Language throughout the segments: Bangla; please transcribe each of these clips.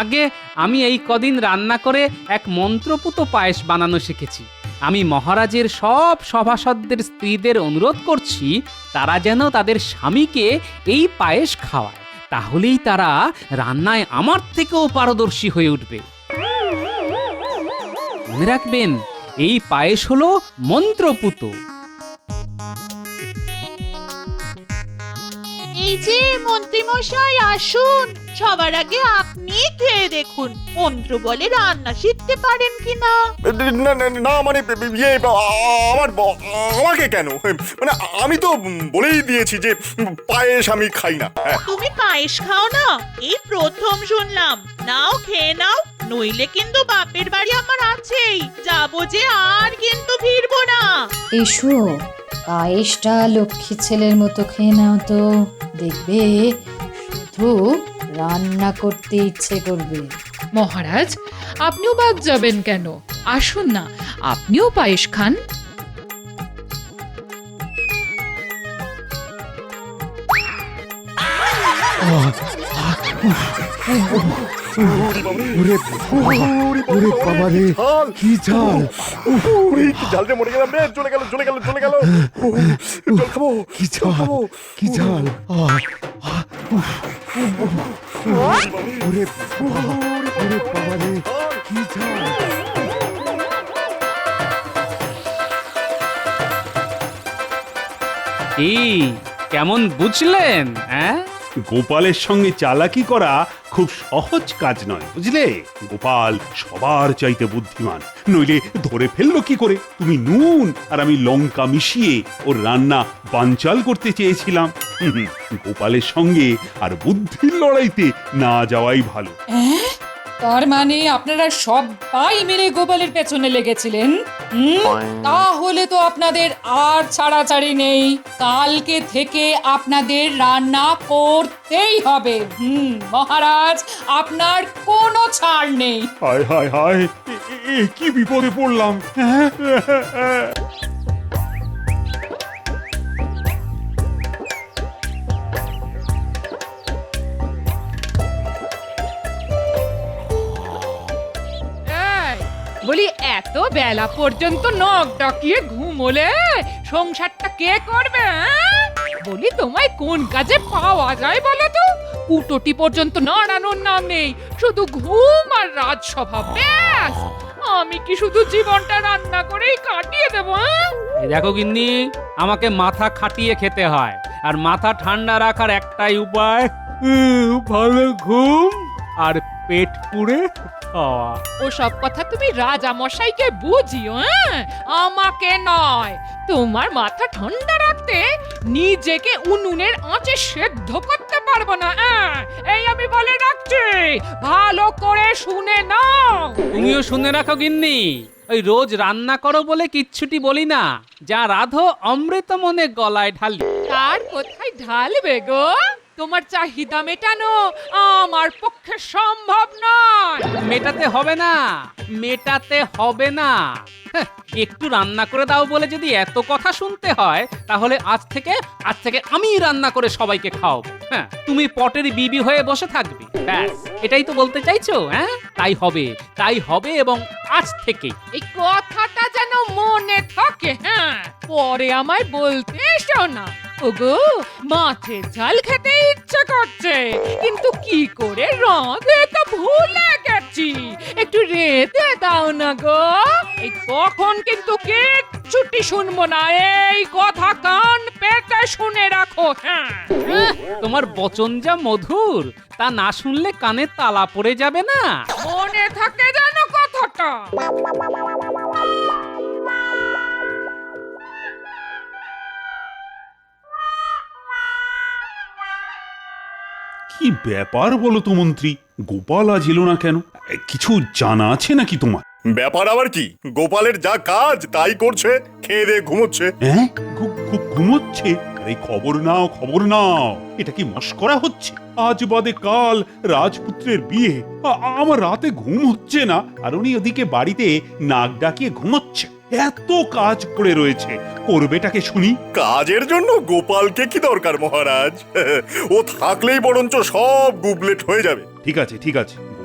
আগে আমি এই কদিন রান্না করে এক মন্ত্রপুত পায়েস বানানো শিখেছি। আমি মহারাজের সব সভাসদদের স্ত্রীদের অনুরোধ করছি তারা যেন তাদের স্বামীকে এই পায়েস খাওয়ায়, তাহলেই তারা রান্নায় আমার থেকেও পারদর্শী হয়ে উঠবে। মনে রাখবেন, এই পায়েস হলো মন্ত্রপুত। এই যে মন্ত্রীমশাই আসুন, সবার আগে আপনি খেয়ে দেখুন মন্ত্র বলে রান্না শিখতে পারেন কিনা। না না না, মানে ইয়ে আমাকে কেন? মানে আমি তো বলেই দিয়েছি যে পায়েস আমি খাই না। তুমি পায়েস খাও না? এই প্রথম শুনলাম। নাও খেয়ে নাও, নইলে কিন্তু বাপের বাড়ি আমার আছেই, যাবো যে আর কিন্তু ফিরবো না। এসো, পায়েসটা লক্ষ্মী ছেলের মতো খেয়ে নাও তো, দেখবে শুধু রান্না করতে ইচ্ছে করবে। মহারাজ, আপনিও বাদ যাবেন কেন? আসুন না, আপনিও পায়েস খান। ওরে বাবা রে, কি ঝাল! কি ঝাল রে, মরে গেলাম রে, চলে গেল চলে গেল চলে গেল। জল খাবো, কি ঝাল, কি ঝাল! ওরে বাবা রে, কি ঝাল! এই কেমন বুঝলেন? হ্যাঁ, গোপালের সঙ্গে চালাকি করা খুব সহজ কাজ নয়, বুঝলে? গোপাল সবার চাইতে বুদ্ধিমান, নইলে ধরে ফেললো কি করে? তুমি নুন আর আমি লঙ্কা মিশিয়ে ওর রান্না বানচাল করতে চেয়েছিলাম। গোপালের সঙ্গে আর বুদ্ধির লড়াইতে না যাওয়াই ভালো। তার মানে আপনারা সবাই মিলে গোপালের পেছনে লেগেছিলেন? তাহলে তো আপনাদের আর ছাড়াছাড়ি নেই, কালকে থেকে আপনাদের রান্না করতেই হবে। মহারাজ, আপনার কোনো ছাড় নেই। হায় হায় হায়, কি বিপদে পড়লাম! বলি, এত বেলা পর্যন্ত নখ ডাকিয়ে ঘুমোলে সংসারটা কে করবে? বলি, তোমায় কোন কাজে পাওয়া যায় বলো তো? কুটোটি পর্যন্ত নাড়ানোর নাম নেই, শুধু ঘুম আর রাজসভা, ব্যাস। আমি কি শুধু জীবনটা রান্না করেই কাটিয়ে দেবো? এই দেখো গিন্নি, আমাকে মাথা খাটিয়ে খেতে হয়, আর মাথা ঠান্ডা রাখার একটাই উপায়, ভালো ঘুম আর পেট পুড়ে খাওয়া। ও সব কথা তুমি রাজা মশাইকে বুঝিও, আমাকে নয়। তোমার মাথা ঠান্ডা রাখতে নিজেকে উনুনের আঁচে সেদ্ধ করতে পারবো না। এই আমি বলে রাখছি, ভালো করে শুনে নাও। তুমিও শুনে রাখো গিন্নি, ওই রোজ রান্না করো বলে কিচ্ছুটি বলি না, যা রাধো অমৃত মনে গলায় ঢালি। তার কোথায় ঢালবে গো? তোমার চাহিদা মেটানো আমার পক্ষে সম্ভব নয়। মেটাতে হবে না, মেটাতে হবে না। একটু রান্না করে দাও বলে যদি এত কথা শুনতে হয়, তাহলে আজ থেকে আমি রান্না করে সবাইকে খাওয়াবো। হ্যাঁ, তুমি পটের বিবি হয়ে বসে থাকবে, ব্যাস। এটাই তো বলতে চাইছো? হ্যাঁ, তাই হবে এবং আজ থেকে। এই কথাটা যেন মনে থাকে। হ্যাঁ, পরে আমায় বলতে এসো না। ওগো, মাছের ঝাল খেতে ইচ্ছে করছে, কিন্তু কি করে রাঁধে তা ভুলে গেছি। একটু রেঁধে দাও না গো। এই তখন কিন্তু কিচ্ছুটি শুনবো না, এই কথা কান পেতে শুনে রাখো। হ্যাঁ, তোমার বচন যা মধুর, তা না শুনলে কানে তালা পড়ে যাবে না? মনে থাকে যেন কথাটা। কি ব্যাপার বলো তো মন্ত্রী, গোপাল আজ এলো না কেন? কিছু জানা আছে নাকি তোমার? ব্যাপার আবার কি? গোপালের যা কাজ তাই করছে, খেয়ে দিয়ে ঘুমোচ্ছে। হ্যাঁ, ঘুমোচ্ছে? আরে খবর নাও, খবর নাও। এটা কি মস্করা হচ্ছে? আজ বাদে কাল রাজপুত্রের বিয়ে, আমার রাতে ঘুম হচ্ছে না, আর উনি ওদিকে বাড়িতে নাক ডাকিয়ে ঘুমোচ্ছে। এত কাজ পড়ে রয়েছে, করবেটাকে শুনি। কাজের জন্য গোপালকে কি দরকার মহারাজ? ও থাকলেই বরঞ্চ সব গুবলেট হয়ে যাবে। ঠিক আছে,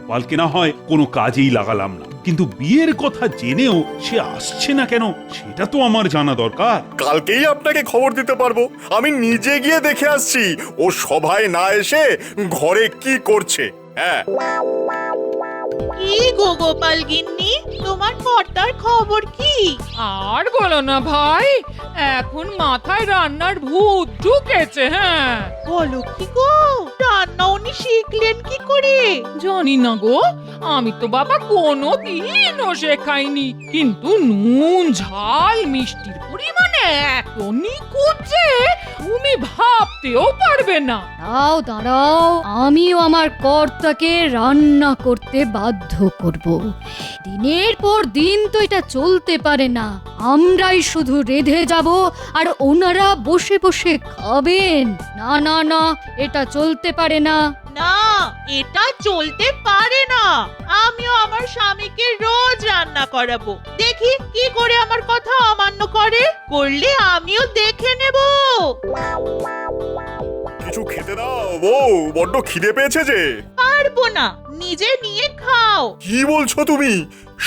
গোপালকে না হয় কোনো কাজেই লাগালাম না, কিন্তু বিয়ের কথা জেনেও সে আসছে না কেন সেটা তো আমার জানা দরকার। কালকেই আপনাকে খবর দিতে পারবো। আমি নিজে গিয়ে দেখে আসছি ও সভায় না এসে ঘরে কি করছে। হ্যাঁ, কি গো গোপাল গিন্নি, তোমার কর্তার খবর কি? আর বলো না ভাই, এখন মাথায় রান্নার ভূত ঢুকেছে। হ্যাঁ, বলো কি গো, রান্না উনি শিখলেন কি করে? জানি না গো, আমি তো বাবা কোনো দিনও শেখাইনি, কিন্তু নুন ঝাল মিষ্টির পরিমাণে এত নিখুঁত যে তুমি ভাবতেও পারবে না। দাঁড়াও দাঁড়াও, আমিও আমার কর্তাকে রান্না করতে বাধ্য করব। দিনের পর দিন তো এটা চলতে পারে না। আমরাই শুধু রেঁধে যাব আর ওনারা বসে বসে খাবেন। না না না, এটা চলতে পারে না। না, এটা চলতে পারে না। আমিও আমার স্বামীকে রোজ রান্না করাবো, দেখি কি করে আমার কথা অমান্য করে। করলে আমিও দেখে নেব। কিছু খেতে দাও বউ, বড্ড খিদে পেয়েছে যে। পারবো না, নিজে নিয়ে খাও। কি বলছো তুমি?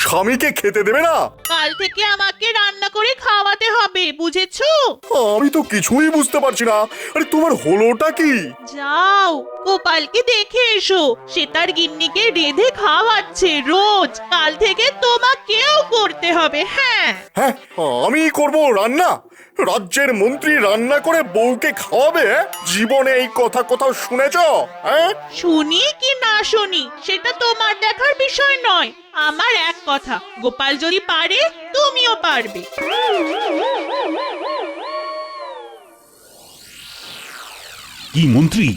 স্বামীকে খেতে দেবে না? কাল থেকে আমাকে রান্না করে খাওয়াতে হবে, বুঝেছো? আমি তো কিছুই বুঝতে পারছি না। আরে তোমার হলোটা কি? যাও, গোপালকে দেখে এসো, সে তার গিন্নিকে রেঁধে খাওয়াচ্ছে রোজ। কাল থেকে তোমাকেও করতে হবে। হ্যাঁ, হ্যাঁ, আমি করব রান্না? রাজ্যের মন্ত্রী রান্না করে বউকে খাওয়াবে? জীবনে এই কথা কোথাও শুনেছো? হ্যাঁ, শুনি কি না শুনি সেটা তোমার দেখার বিষয় নয়। আমার এক কথা, গোপাল যদি পারে তুমিও পারবে। কি মন্ত্রী,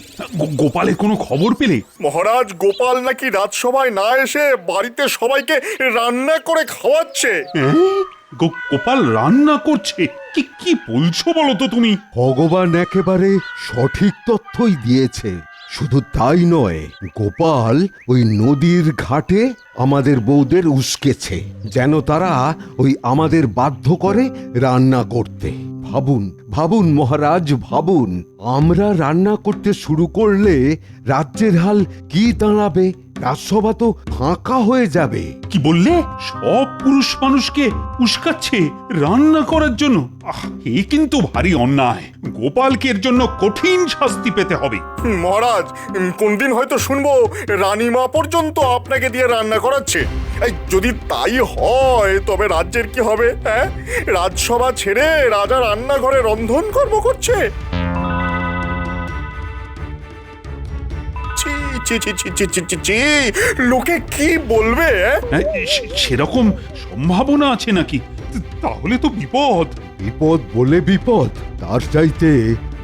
গোপালের কোনো খবর পেলে? মহারাজ, গোপাল নাকি রাজসভায় না এসে বাড়িতে সবাইকে রান্না করে খাওয়াচ্ছে। হ্যাঁ? গোপাল রান্না করছে? কি কি বলছো বলো তো তুমি? ভগবান একেবারে সঠিক তথ্যই দিয়েছে। শুধু তাই নয়, গোপাল ওই নদীর ঘাটে আমাদের বউদের উস্কেছে, যেন তারা ওই আমাদের বাধ্য করে রান্না করতে। ভাবুন ভাবুন মহারাজ, ভাবুন, আমরা রান্না করতে শুরু করলে রাজ্যের হাল কি দাঁড়াবে? রাজসভা তো ফাঁকা হয়ে যাবে। কি বললে? সব পুরুষ মানুষকে উস্কাচ্ছে রান্না করার জন্য? এ কিন্তু ভারী অন্যায়। গোপালকে এর জন্য কঠিন শাস্তি পেতে হবে। মহারাজ, কোনদিন হয়তো শুনবো রানীমা পর্যন্ত আপনাকে দিয়ে রান্না করাচ্ছে। এই যদি তাই হয় তবে রাজ্যের কি হবে? হ্যাঁ, রাজসভা ছেড়ে রাজা রান্নাঘরে রন্ধন কর্ম করছে। ছি ছি ছি ছি ছি ছি ছি ছি, লোকে কি বলবে? হ্যাঁ, সেরকম সম্ভাবনা আছে নাকি? তাহলে তো বিপদ। বিপদ বলে বিপদ, তার চাইতে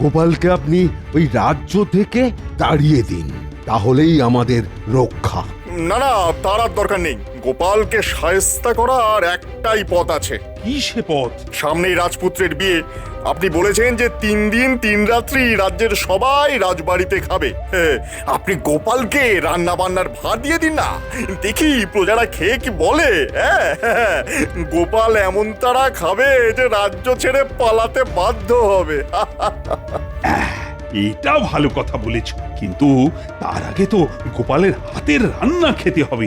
গোপালকে আপনি ওই রাজ্য থেকে তাড়িয়ে দিন, তাহলেই আমাদের রক্ষা। না না, তার আর দরকার নেই। গোপালকে শায়েস্তা করার একটাই পথ আছে। কি সে পথ? সামনেই রাজপুত্রের বিয়ে। আপনি বলেছেন যে 3 দিন 3 রাত্রি রাজ্যের সবাই রাজবাড়িতে খাবে। আপনি গোপালকে রান্না বান্নার ভার দিয়ে দিন না, দেখি প্রজারা খেয়ে কি বলে। গোপাল এমন তারা খাবে যে রাজ্য ছেড়ে পালাতে বাধ্য হবে। এটা ভালো কথা বলেছ, কিন্তু তার আগে তো গোপালের হাতের রান্না খেতে হবে।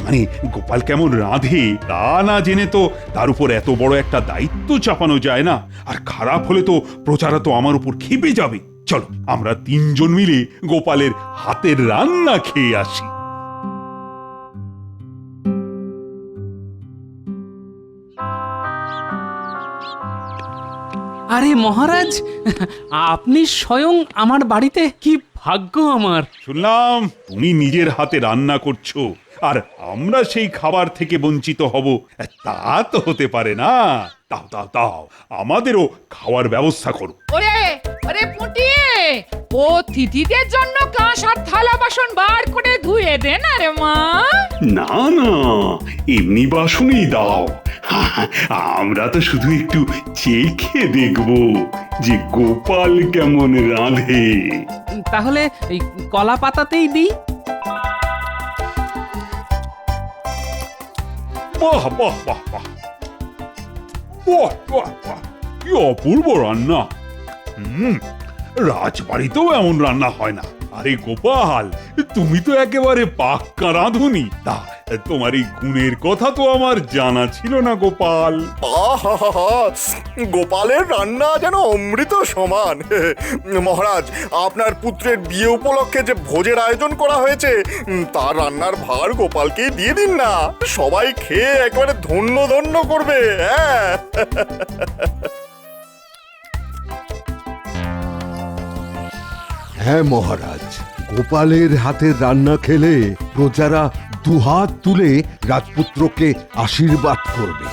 মানে গোপাল কেমন রাঁধে তা না জেনে তো তার উপর এত বড় একটা দায়িত্ব চাপানো যায় না। আর খারাপ হলে তো প্রজারা তো আমার উপর ক্ষেপে যাবে। চলো আমরা 3 জন মিলে গোপালের হাতের রান্না খেয়ে আসি। আরে মহারাজ, আপনি স্বয়ং আমার বাড়িতে, কি ভাগ্য আমার। শুনলাম তুমি নিজের হাতে রান্না করছো, আর আমরা সেই খাবার থেকে বঞ্চিত হব, তা তো হতে পারে না। দাও দাও দাও, আমাদেরও খাওয়ার ব্যবস্থা করো। ওরে ওরে পুঁটি, অতিথিদের জন্য কাঁস আর থালা বাসন বার করে ধুয়ে দে না রে মা। না না, এমনি বাসনই দাও। আমরা তো শুধু একটু চেখে দেখব যে গোপাল কেমন রাঁধে। তাহলে এই কলা পাতাতেই দিই। বাহ বাহ বাহ বাহ, বাহ বাহ বাহ, কি অপূর্ব রান্না। রাজবাড়িতেও এমন রান্না হয় না। আরে গোপাল, তুমি তো একেবারে পাক্কা রাঁধুনি। তা তোমার এই গুণের কথা তো আমার জানা ছিল না গোপাল। আহা! গোপালের রান্না যেন অমৃত সমান। মহারাজ, আপনার পুত্রের বিয়ে উপলক্ষে যে ভোজের আয়োজন করা হয়েছে তার রান্নার ভার গোপালকেই দিয়ে দিন না, সবাই খেয়ে একেবারে ধন্য ধন্য করবে। হ্যাঁ, হ্যাঁ মহারাজ, গোপালের হাতের রান্না খেলে প্রজারা দুহাত তুলে রাজপুত্রকে আশীর্বাদ করবে।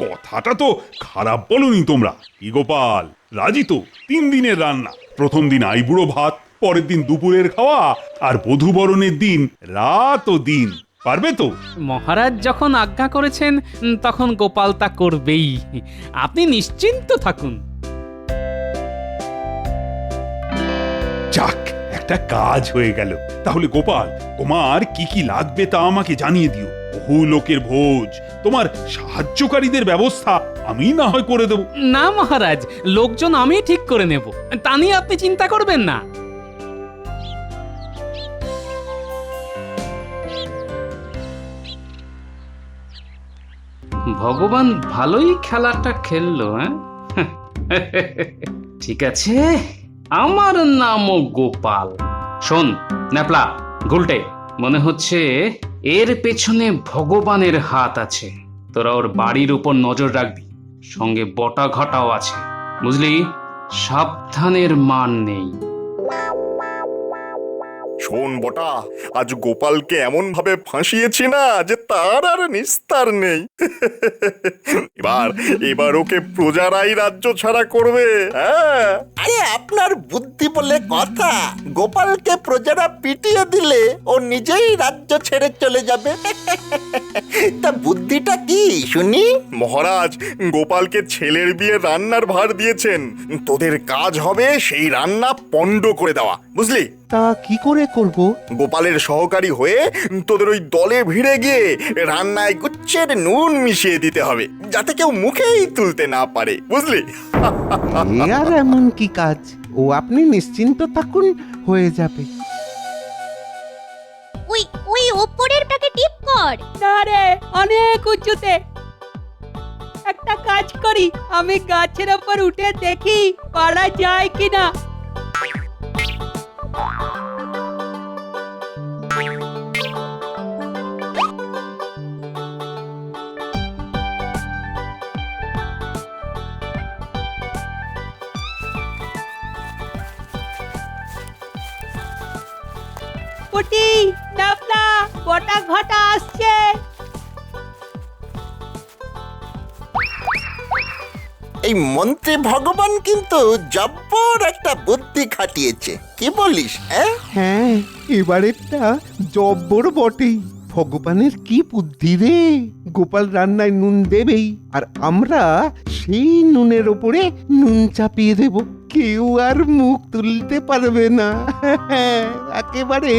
কথাটা তো খারাপ বলনি তোমরা। কি গোপাল, রাজি তো? 3 দিনের রান্না, প্রথম দিন আইবুড়ো ভাত, পরের দিন দুপুরের খাওয়া, আর বধূবরণের দিন রাত ও দিন। পারবে তো? মহারাজ যখন আজ্ঞা করেছেন তখন গোপাল তা করবেই। আপনি নিশ্চিন্ত থাকুন। যাক, একটা কাজ হয়ে গেল। তাহলে গোপাল, তোমার কি কি লাগবে তা আমাকে জানিয়ে দিও। বহু লোকের ভোজ, তোমার সাহায্যকারীদের ব্যবস্থা আমি না হয় করে দেব। না মহারাজ, লোকজন আমি ঠিক করে নেব, তা নিয়ে আপনি চিন্তা করবেন না। ভগবান ভালোই খেলাটা খেললো। ঠিক আছে, আমার নামও গোপাল। শোন ন্যাপলা, গুলটে, মনে হচ্ছে এর পেছনে ভগবানের হাত আছে। তোরা ওর বাড়ির উপর নজর রাখবি, সঙ্গে বটা ঘটাও আছে, বুঝলি? সাবধানের মান নেই। শোন বটা, আজ গোপালকে এমন ভাবে ফাঁসিয়েছি না যে তার আর নিস্তার নেই। এবার ওকে প্রজারাই রাজ্য ছাড়া করবে। হ্যাঁ, আরে আপনার বুদ্ধি বলে কথা, গোপালকে প্রজারা পিটিয়ে দিলে ও নিজেই রাজ্য ছেড়ে চলে যাবে। তা বুদ্ধিটা কি শুনি? মহারাজ গোপালকে ছেলের বিয়ে রান্নার ভার দিয়েছেন, তোদের কাজ হবে সেই রান্না পণ্ড করে দেওয়া, বুঝলি? তা কি করে করব? গোপালের সহকারী হয়ে তোদের ওই দলে ভিড়ে গিয়ে রান্নায় গুচ্ছের নুন মিশিয়ে দিতে হবে, যাতে কেউ মুখেই তুলতে না পারে, বুঝলি? আর এমন কি কাজ, ও আপনি নিশ্চিন্ত থাকুন, হয়ে যাবে। ওই ওই ওপরের প্যাকে টিপ কর। না রে, অনেক উঁচুতে। একটা কাজ করি, আমি গাছের ওপর উঠে দেখি পারা যায় কিনা। পুটি, নাফলা, বটা ঘটা আসছে। এই মন্ত্রী ভগবান কিন্তু জব্বর একটা বুদ্ধি খাটিয়েছে, কি বলিস? হ্যাঁ, এবারেরটা জব্বর বটেই। ভগবানের কি বুদ্ধি রে! গোপাল রান্নায় নুন দেবেই, আর আমরা সেই নুনের ওপরে নুন চাপিয়ে দেব, কেউ আর মুখ তুলতে পারবে না। একেবারে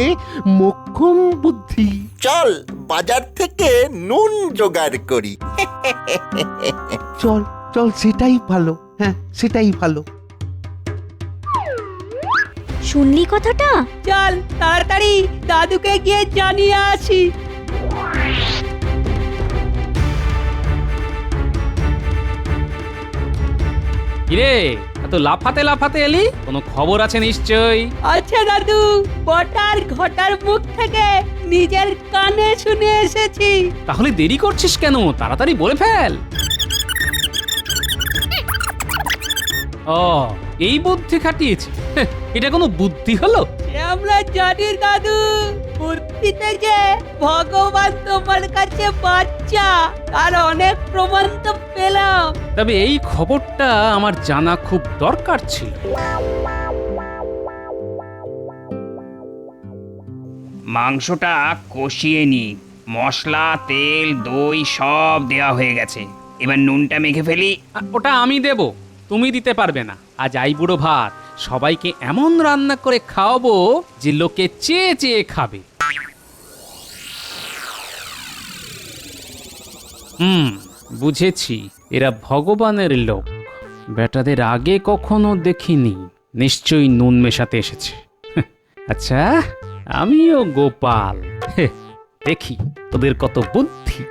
মোক্ষম বুদ্ধি। চল বাজার থেকে নুন জোগাড় করি। চল চল, সেটাই ভালো। হ্যাঁ, সেটাই ভালো। শুনলি কথাটা? চল তাড়াতাড়ি দাদুকে গিয়ে জানিয়ে আসি। কিরে, এত লাফাতে লাফাতে এলি? কোনো খবর আছে নিশ্চয়ই। আচ্ছা দাদু, বটার ঘটার মুখ থেকে নিজের কানে শুনে এসেছি। তাহলে দেরি করছিস কেন? তাড়াতাড়ি বলে ফেল। ও, এই বুদ্ধি খাটিয়েছি? এটা কোনো বুদ্ধি হলো? আমরা জানি দাদু, বুদ্ধিতে যে ভগবান তোমার কাছে বাচ্চা, তার অনেক প্রমাণ তো পেলাম। তবে এই খবরটা আমার জানা খুব দরকার ছিল। মাংসটা কষিয়ে নি, মশলা, তেল, দই সব দেওয়া হয়ে গেছে। এবার নুনটা মেখে ফেলি। ওটা আমি দেব, তুমি দিতে পারবে না। আজ আইবুড়ো ভাত, সবাইকে এমন রান্না করে খাওয়াবো যে লোকে চেয়ে চেয়ে খাবে। বুঝেছি, এরা ভগবানের লোক। বেটাদের আগে কখনো দেখিনি, নিশ্চয়ই নুন মেশাতে এসেছে। আচ্ছা আমিও গোপাল, হে, দেখি তোদের কত বুদ্ধি।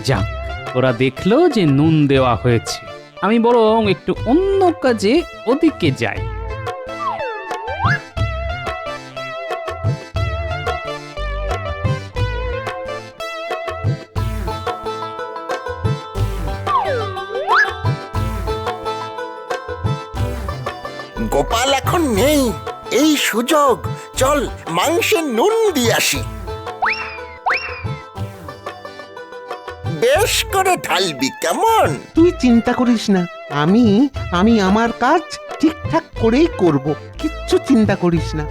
যাক, ওরা দেখলো যে নুন দেওয়া হয়েছে, আমি বরং একটু অন্য কাজে ওদিকে যাই। গোপাল এখন নেই, এই সুযোগ। চল মাংসে নুন দিয়ে আসি। বেশ করে ঢালবি, কেমন? তুই চিন্তা করিস না, আমি আমি আমার কাজ ঠিকঠাক করেই করব, কিচ্ছু চিন্তা করিস না।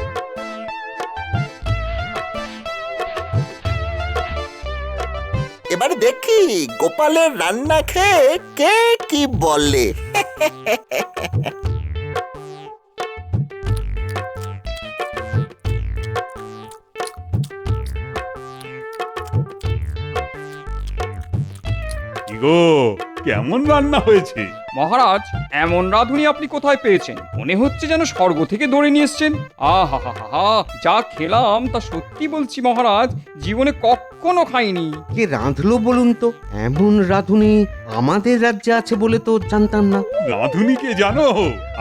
এবার দেখি গোপালের রান্না খেয়ে কে কি বলে। কি গো, কেমন রান্না হয়েছে? মহারাজ, এমন রাঁধুনি আপনি কোথায় পেয়েছেন? মনে হচ্ছে যেন স্বর্গ থেকে ধরে নিয়ে এসছেন। আহা হা হা হা, যা খেলাম তা সত্যি বলছি মহারাজ, জীবনে কখনো খাইনি। কে রাঁধলো বলুন তো? এমন রাঁধুনি আমাদের রাজ্যে আছে বলে তো জানতাম না। রাঁধুনিকে জানো?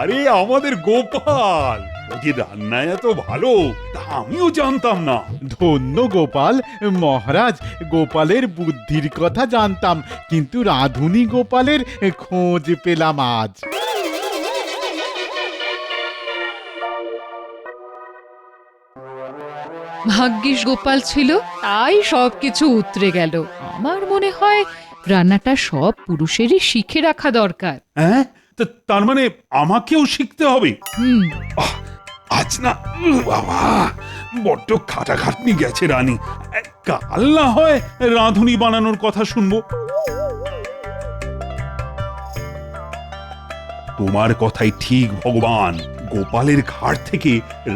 আরে আমাদের গোপাল, ও যে রান্নায় এত ভালো তা আমিও জানতাম না। ধন্য গোপাল মহারাজ, গোপালের বুদ্ধির কথা জানতাম, কিন্তু রাঁধুনি গোপালের খোঁজ পেলাম আজ। ভাগ্যিস গোপাল ছিল, তাই সবকিছু উতরে গেল। আমার মনে হয় রান্নাটা সব পুরুষেরই শিখে রাখা দরকার। হ্যাঁ, তার মানে আমাকেও শিখতে হবে? হুম। আজ না বাবা, বড্ড খাটাখাটনি গেছে রানী। কাল না হয় রাঁধুনি বানানোর কথা শুনবো। তোমার কথাই ঠিক ভগবান, গোপালের ঘাট থেকে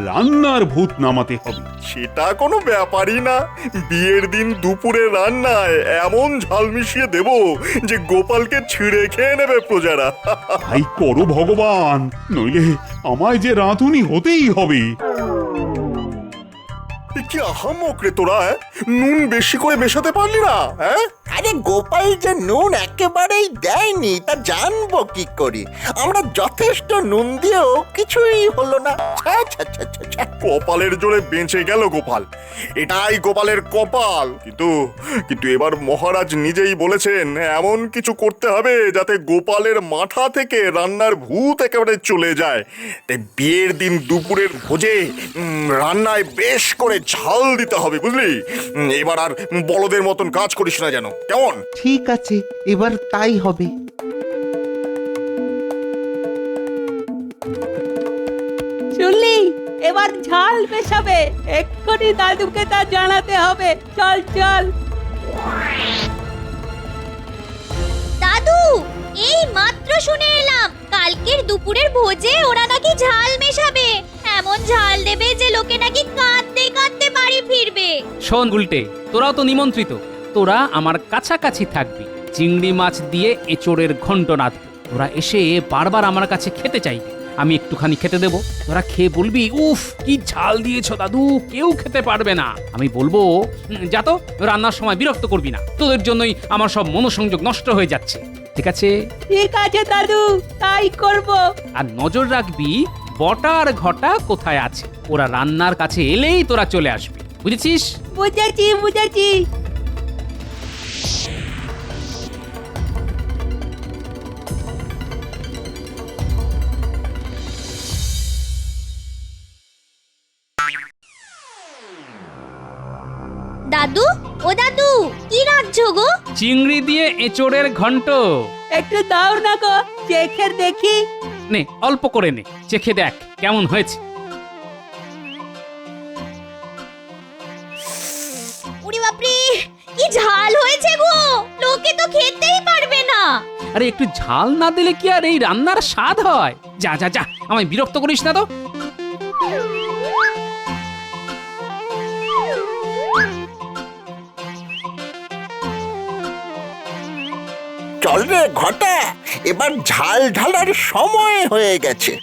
রান্নার ভূত নামাতে হবে। সেটা কোনো ব্যাপারই না। বিয়ের দিন দুপুরে রান্নায় এমন ঝাল মিশিয়ে দেব যে গোপালকে ছিঁড়ে খেয়ে নেবে প্রজারা। তাই করো ভগবান, নইলে আমায় যে রাঁধুনি হতেই হবে। কি আহামক রে তোরা, নুন বেশি করে মেশাতে পারলি না? হ্যাঁ, আরে গোপাল যে নুন একেবারেই দেয়নি তা জানবো কি করে? আমরা যথেষ্ট নুন দিয়েও কিছুই হলো না। ছ্যা, ছ্যা, ছ্যা, ছ্যা, ছ্যা। কপালের জোরে বেঁচে গেল গোপাল, এটাই গোপালের কপাল। কিন্তু কিন্তু এবার মহারাজ নিজেই বলেছেন এমন কিছু করতে হবে যাতে গোপালের মাথা থেকে রান্নার ভূত একেবারে চলে যায়। তাই বিয়ের দিন দুপুরের ভোজে রান্নায় বেশ করে ঝাল দিতে হবে, বুঝলি? এবার আর বলদের মতন কাজ করিস না যেন, কেমন? ঠিক আছে, এবার তাই হবে। শুনলি, এবার ঝাল মেশাবে, এক্ষুনি দাদুকে তা জানাতে হবে। চল চল। দাদু, এই মাত্র শুনে এলাম কালকের দুপুরের ভোজে ওরা নাকি ঝাল মেশাবে। এমন ঝাল দেবে যে লোকে নাকি কাঁদতে কাঁদতে বাড়ি ফিরবে। শোন গুলটে, তোরাও তো নিমন্ত্রিত, তোরা আমার কাছাকাছি থাকবি। চিংড়ি মাছ দিয়ে এঁচোড়ের ঘন্ট রাঁধবো। তোরা এসে বারবার আমার কাছে খেতে চাইবি, আমি একটুখানি খেতে দেবো। তোরা খেয়ে বলবি, উফ কি ঝাল দিয়েছো দাদু, কেউ খেতে পারবে না। আমি বলবো, যা তো, রান্নার সময় বিরক্ত করবি না, তোদের জন্যই আমার সব মনোসংযোগ নষ্ট হয়ে যাচ্ছে। ঠিক আছে? ঠিক আছে দাদু, তাই করব। আর নজর রাখবি বটা আর ঘটা কোথায় আছে। ওরা রান্নার কাছে এলেই তোরা চলে আসবি, বুঝেছিস? বুঝেছি বুঝেছি। দাদু, ও দাদু, কি রাঁধছো গো? চিংড়ি দিয়ে এঁচোড়ের ঘন্ট। একটু দাও না গো, চেখে দেখি। নে, অল্প করে নে, চেখে দেখ কেমন হয়েছে। উড়ি বাপরে, কি ঝাল হয়েছে গো, লোকে তো খেতেই পারবে না। আরে একটু ঝাল না দিলে কি আর এই রান্নার স্বাদ হয়? যা যা যা, আমায় বিরক্ত করিস না তো। চল রে ঘটা, এবার ঝাল ঢালার সময় হয়ে গেছে।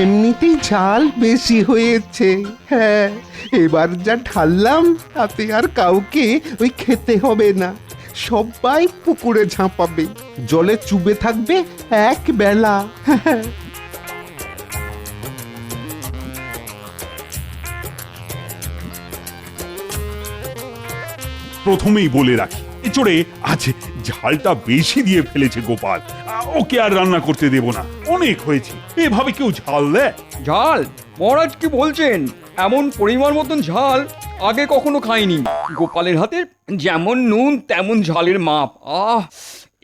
এমনিতেই ঝাল বেশি হয়েছে। হ্যাঁ, এবার যা ঢাললাম তাতে আর কাউকে ওই খেতে হবে না। সবাই পুকুরে ঝাঁপাবে, জলে চুবে থাকবে এক বেলা। প্রথমেই বলে রাখি চড়ে আজ ঝালটা বেশি দিয়ে ফেলেছে গোপাল। ওকে আর রান্না করতে দেব না, অনেক হয়েছে। এভাবে কেউ ঝাল দেয়? ঝাল? মহারাজ কি বলছেন? এমন পরিমাণ মতন ঝাল আগে কখনো খাইনি। গোপালের হাতের যেমন নুন তেমন ঝালের মাপ।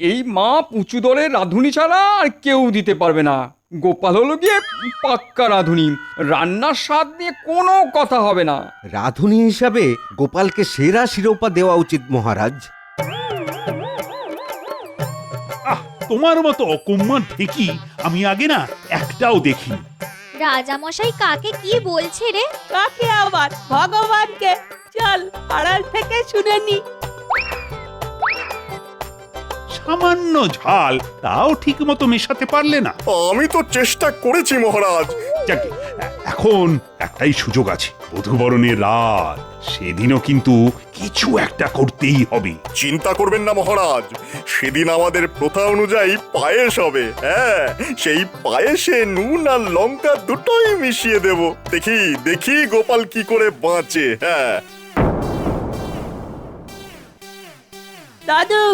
এই মাপ উঁচু দরের রাঁধুনি ছাড়া আর কেউ দিতে পারবে না। গোপাল হলো গিয়ে পাক্কা রাঁধুনি, রান্নার স্বাদ নিয়ে কোনো কথা হবে না। রাঁধুনি হিসাবে গোপালকে সেরা শিরোপা দেওয়া উচিত মহারাজ। তোমার মতো অকম্মার ঢেকি আমি আগে না একটাও দেখিনি। রাজামশাই কাকে কি বলছে রে? কাকে আবার? ভগবানকে। চল আড়াল থেকে শুনে নি। সামান্য ঝাল, তাও ঠিক মতো মেশাতে পারলে না। আমি তো চেষ্টা করেছি মহারাজ। যাকে এখন একটাই সুযোগ আছে, বধূবরণের রাত, সেদিনও কিন্তু কিছু একটা করতেই হবে। চিন্তা করবেন না মহারাজ, সেদিন আমাদের প্রথা অনুযায়ী পায়েস হবে। হ্যাঁ, সেই পায়েসে নুন আর লঙ্কা দুটোই মিশিয়ে দেব। দেখি দেখি গোপাল কি করে বাঁচে। হ্যাঁ দাদু,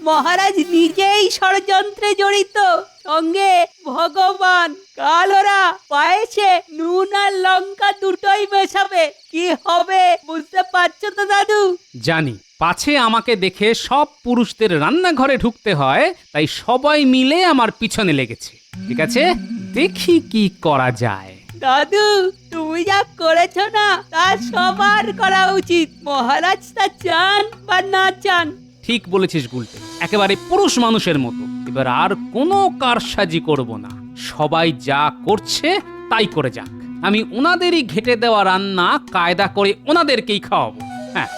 মহারাজ নিজেই ষড়যন্ত্রে জড়িত, সঙ্গে ভগবান। কাল ওরা পায়েসে নুন আর লঙ্কা দুটোই মেশাবে। কি হবে বুঝতে পারছো তো দাদু? জানি, পাছে আমাকে দেখে সব পুরুষদের রান্নাঘরে ঢুকতে হয়, তাই সবাই মিলে আমার পিছনে লেগেছে। ঠিক আছে, দেখি কি করা যায়। দাদু, তুমি যা করেছো না তা সবার করা উচিত, মহারাজ তা চান বা না চান। ঠিক বলেছিস গুলটে, একেবারে পুরুষ মানুষের মতো। এবার আর কোনো কারসাজি করব না, সবাই যা করছে তাই করে যাক। আমি ওনাদেরই ঘেটে দেওয়া রান্না কায়দা করে ওনাদেরকেই খাওয়াবো। হ্যাঁ,